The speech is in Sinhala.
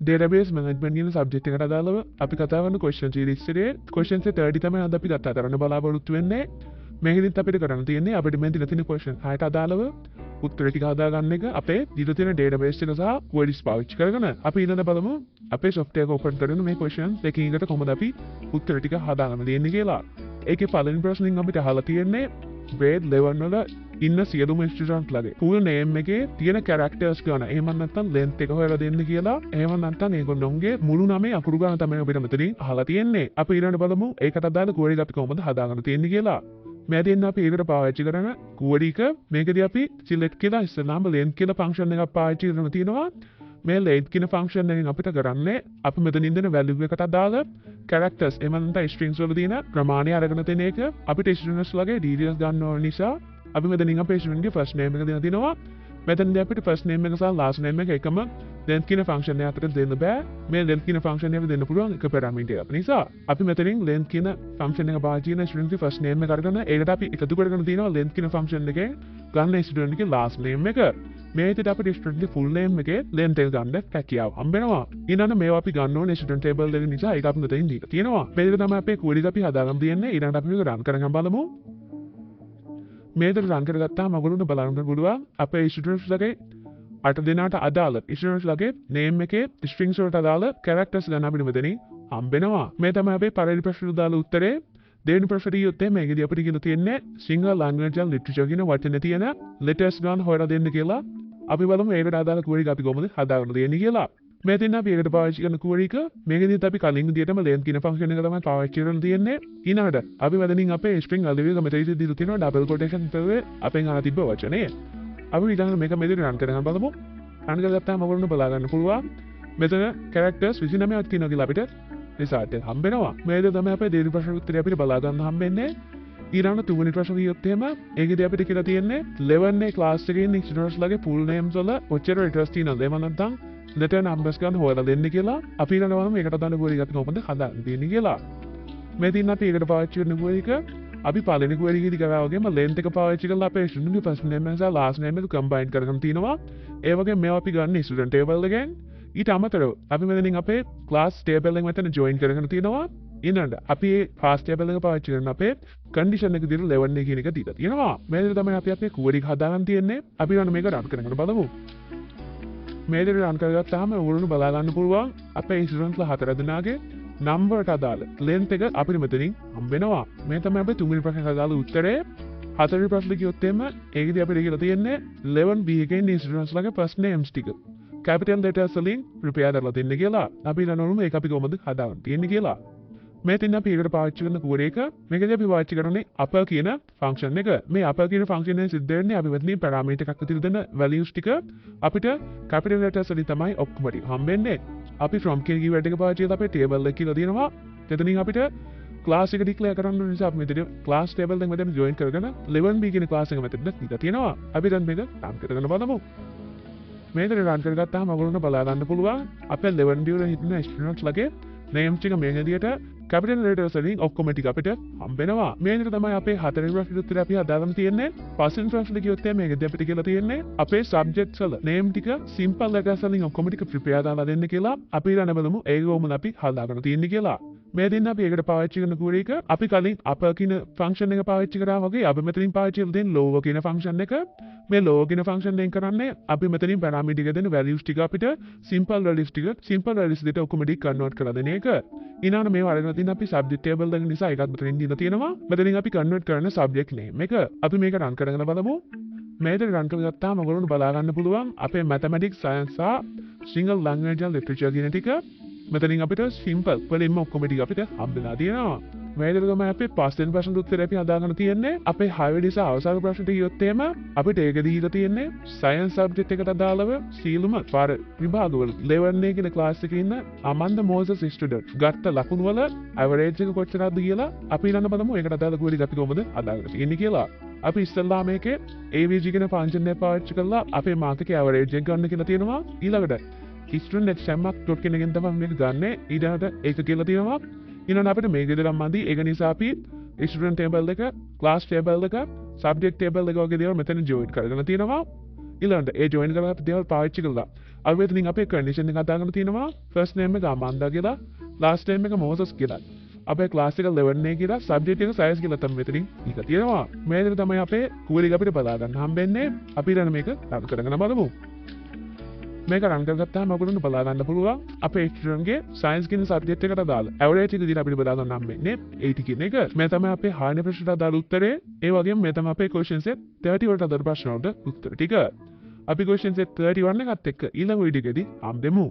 database management කියන subject එකට අදාළව අපි කතා කරන question series එකේ questions 30 තමයි අද අපි කතා කරන්න බලාපොරොත්තු වෙන්නේ. මේකෙදිත් අපිට කරන්න තියෙන්නේ අපිට මේ දින තියෙන question 6ට අදාළව උත්තර ටික හදාගන්න එක අපේ දින තියෙන database එක සහ queries පාවිච්චි කරගෙන අපි ඊළඟ බලමු අපේ software එක open කරගෙන මේ question දෙකකින් එකට කොහොමද අපි උත්තර ටික හදාගන්න දෙන්නේ කියලා. ඒකේ පළවෙනි ප්‍රශ්نين අපිට අහලා තියෙන්නේ grade 11 වල ඉන්න සියලුම ස්ටුඩන්ට් ලගේ full name එකේ තියෙන characters ගන්න. එහෙම නැත්නම් length එක හොයලා දෙන්න කියලා. එහෙම නැත්නම් ඒගොල්ලොන්ගේ මුළු නමේ අකුරු ගන්න තමයි අපිට මෙතනින් අහලා තියෙන්නේ. අපි ඊළඟට බලමු ඒකට අදාළ query එක අපි කොහොමද හදාගන්න තියෙන්නේ කියලා. මේ දෙන්න අපි ඒකට පාවිච්චි කරන query එක මේකදී අපි select කියලා ඉස්සෙල්ලාම length කියලා function එකක් පාවිච්චි කරන තියෙනවා. මේ length කියන function එකෙන් අපිට කරන්නේ අපි මෙතනින් දෙන value එකට අදාළ characters එහෙම නැත්නම් strings වල තියෙන ප්‍රමාණය අරගෙන තියෙන එක අපිට students ලගේ details ගන්න ඕන නිසා අපි මෙතනින් අපේ student ගේ first name එක දෙන තිනවා. මෙතනදී අපිට first name එක සහ last name එක එකම length කියන function එක අතර දෙන්න බෑ. මේ length කියන function එක දෙන්න පුළුවන් එක parameter එකක්. නිසා අපි මෙතනින් length කියන function එක පාවිච්චි කරන student ගේ first name එක අරගෙන ඒකට අපි එකතු කරගෙන තිනවා length කියන function එකෙන් ගන්න student ගේ last name එක. මේ විදිහට අපිට student ගේ full name එකේ length එක ගන්න හැකියාව හම්බෙනවා. ඊළඟ මේවා අපි ගන්න ඕනේ student table එක නිසා ඒක අපි මෙතනින් දීලා තියෙනවා. මේ විදිහට තමයි අපේ query එක අපි හදාගන්න තියෙන්නේ. ඊළඟට අපි මේක run කරගෙන බලමු. මේක රන් කරගත්තාම ඔයගොල්ලන්ට බලන්න පුළුවන් අපේ students ලගේ 8 දෙනාට අදාළ students ලගේ name එකේ strings වලට අදාළ characters ගන්න අපිට මෙතනින් හම්බෙනවා. මේ තමයි අපේ පළවෙනි ප්‍රශ්නෙට දාලා උත්තරේ. දෙවෙනි ප්‍රශ්නෙට යොත්තේ මේකදී අපිට කියලා තියෙන්නේ single language and literature කියන වචනේ තියෙන letters ගන්න හොයලා දෙන්න කියලා. අපි බලමු ඒකට අදාළ query එක අපි කොහොමද හදාගන්න දෙන්නේ කියලා. මේ දෙන්න අපි ඒකට පාවිච්චි කරන query එක මේකෙදිත් අපි කලින් විදියටම length කියන function එක තමයි පාවිච්චි කරන්න තියෙන්නේ. ඊළඟට අපි මෙතනින් අපේ string value එක මෙතනදී දීලා තියෙනවා double quotation එකේ අපෙන් අහලා තිබ්බ වචනේ. අපි ඊළඟට මේක මෙතන run කරගෙන බලමු. run කරගත්තාම ඔයගොල්ලෝ බලා ගන්න පුළුවන්. මෙතන characters 29ක් තියෙනවා කියලා අපිට result එක හම්බෙනවා. මේක තමයි අපේ දෙවෙනි ප්‍රශ්න උත්තරය අපිට බලා ගන්න හම්බෙන්නේ. ඊළඟ තුන්වෙනි ප්‍රශ්න කියොත් එහෙම ඒකදී අපිට කියලා තියෙන්නේ 11 class එකේ ඉන්න students ලගේ full names වල ඔච්චර letters තියෙනවද? එහෙම නැත්නම් letter numbers ගන්න හොයලා දෙන්න කියලා. අපි ඊළඟ බලමු මේකට අදාළ query එක අපි කොහොමද හදාගන්න තියෙන්නේ කියලා. මේ දින අපි ඒකට පාවිච්චි කරන query එක අපි පළවෙනි query එකේදී කරා වගේම length එක පාවිච්චි කරලා අපේ student ගේ first name එක සහ last name එක combine කරගෙන තිනවා. ඒ වගේම මේවා අපි ගන්න student table එකෙන්. ඊට අමතරව අපි මෙතනින් අපේ class table එක මෙතන join කරගෙන තිනවා. ඊළඟට අපි class table එක පාවිච්චි කරන අපේ condition එක විදිහට 11 කියන එක දීලා තියෙනවා. මේ විදිහට තමයි අපි අපේ query එක හදාගන්න තියෙන්නේ. අපි ඊළඟ මේක run කරගෙන බලමු. මේ විදිහට run කරගත්තාම ඔයගොල්ලෝ බලා ගන්න පුළුවන් අපේ students ලා 4 දෙනාගේ number ට අදාළ length එක අපිට මෙතනින් හම්බෙනවා. මේ තමයි අපේ තුන්වෙනි ප්‍රශ්නට අදාළ උත්තරේ. හතරවෙනි ප්‍රශ්නේ කියොත් එimhe ඒකදී අපිට කියලා තියෙන්නේ 11B එකේ ඉන්න students ලාගේ first names ටික capital letters වලින් prepare කරලා දෙන්න කියලා. අපි ඊළඟට මේක අපි කොහොමද හදාගන්න තියෙන්නේ කියලා. මේ තින් අපි ඒකට පාවිච්චි කරන query එක මේකදී අපි පාවිච්චි කරන්නේ upper කියන function එක. මේ upper කියන function එකෙන් සිද්ධ වෙන්නේ අපි මෙතනින් parameter එකක් විතර දෙන values ටික අපිට capital letters වලින් තමයි ඔක්කොම ටික හම්බෙන්නේ. අපි from කියන keyword එක පාවිච්චි කරලා අපේ table එක කියලා දෙනවා. එතනින් අපිට class එක declare කරන්න නිසා අපි මෙතන class table එක මෙතන join කරගෙන 11B කියන class එක මෙතන දීලා තියෙනවා. අපි දැන් මේක run කරගෙන බලමු. මේක run කරගත්තාම ඔයගොල්ලන්ට බලා ගන්න පුළුවන් අපේ 11B වල හිටින students ලගේ names ටික මේ විදිහට capital letters වලින් ඔක්කොම ටික අපිට හම්බෙනවා. මේ විදිහට තමයි අපේ හතරවෙනි ප්‍රශ්නෙට උත්තරය අපි හදාගන්න තියෙන්නේ. පස්වෙනි ප්‍රශ්නේ කියොත් මේකදී අපිට කියලා තියෙන්නේ අපේ subjects වල name ටික simple letters වලින් ඔක්කොම ටික prepare දාලා දෙන්න කියලා. අපි ඊළඟ බලමු ඒක කොහොමද අපි හදාගන්න තියෙන්නේ කියලා. මේ දෙන්න අපි ඒකට පාවිච්චි කරන query එක අපි කලින් upper කියන function එක පාවිච්චි කරා වගේ අපි මෙතනින් පාවිච්චි කරලා තියෙන lower කියන function එක. මේ lower කියන function එකෙන් කරන්නේ අපි මෙතනින් parameter එක දෙන values ටික අපිට simple values දෙට ඔක්කොම ටික convert කරලා දෙන එක. ඊළඟට මේවා අරගෙන තින් අපි subject table එක නිසා එකක් මෙතනින් දීලා තියෙනවා. මෙතනින් අපි convert කරන subject name එක. අපි මේක run කරගෙන බලමු. මේක run කරගත්තාම ඔයගොල්ලන්ට බලා ගන්න පුළුවන් අපේ mathematics science සහ single language and literature කියන ටික මෙතනින් අපිට simple වලින්ම ඔක්කොම ටික අපිට හම්බෙලා තියෙනවා. මේ විදිහට තමයි අපේ පස්වෙනි ප්‍රශ්නට උත්තරය අපි හදාගන්න තියෙන්නේ. අපේ 6 වෙනි සහ අවසාන ප්‍රශ්නට ගියොත් එහෙම අපිට ඒක දීලා තියෙන්නේ science subject එකට අදාළව සීලුම පාර විභාගවල 11 කියන class එකේ ඉන්න අමන්ද මෝසස් student ගත්ත ලකුණු වල average එක කොච්චරද කියලා අපි ඊළඟ බලමු. ඒකට අදාළ query අපි කොහොමද හදාගන්න තියෙන්නේ කියලා. අපි ඉස්සෙල්ලා මේකේ AVG කියන function එක පාවිච්චි කරලා අපේ mark එකේ average එක ගන්න කියලා තියෙනවා. ඊළඟට student exam dot කෙනකින් තමයි මේක ගන්නෙ. ඊළඟට ඒක කියලා තියෙනවා. ඊළඟ අපිට මේක විතරක් මදි. ඒක නිසා අපි student table එක, class table එක, subject table එක වගේ දේවල් මෙතන join කරගෙන තියෙනවා. ඊළඟට ඒ ජොයින් කරගත්ත දේවල් පාවිච්චි කළා. අපි එතනින් අපේ කන්ඩිෂන් එක හදාගෙන තිනවා ෆස්ට් නේම් එක අමන්දා කියලා, ලාස්ට් නේම් එක මොසස් කියලා. අපේ ක්ලාස් එක 11 කියලා, සබ්ජෙක්ට් එක සයන්ස් කියලා තමයි මෙතනින් ඉක තියෙනවා. මේ විදිහට තමයි අපේ කූලික අපිට බලා ගන්න හම්බෙන්නේ. අපි ඊළඟ මේක රන් කරගෙන බලමු. මේක රන් කරගත්තාම ඔයගොල්ලන්ට බලා ගන්න පුළුවන් අපේ ස්ටුඩන්ට්ගේ සයන්ස් කියන සබ්ජෙක්ට් එකට අදාළ ඇවරේජ් එක විදිහට අපිට බලා ගන්න හම්බෙන්නේ 80 කියන එක. මේ තමයි අපේ හානි ප්‍රශ්නට අදාළ උත්තරේ. ඒ වගේම මේ තමයි අපේ ක්වෙස්චන් සෙට් 30 වලට අදාළ ප්‍රශ්න වලට උත්තර ටික. අපි ක්වෙස්චන් සෙට් 31 එකත් එක්ක ඊළඟ වීඩියෝ එකේදී හම්බෙමු.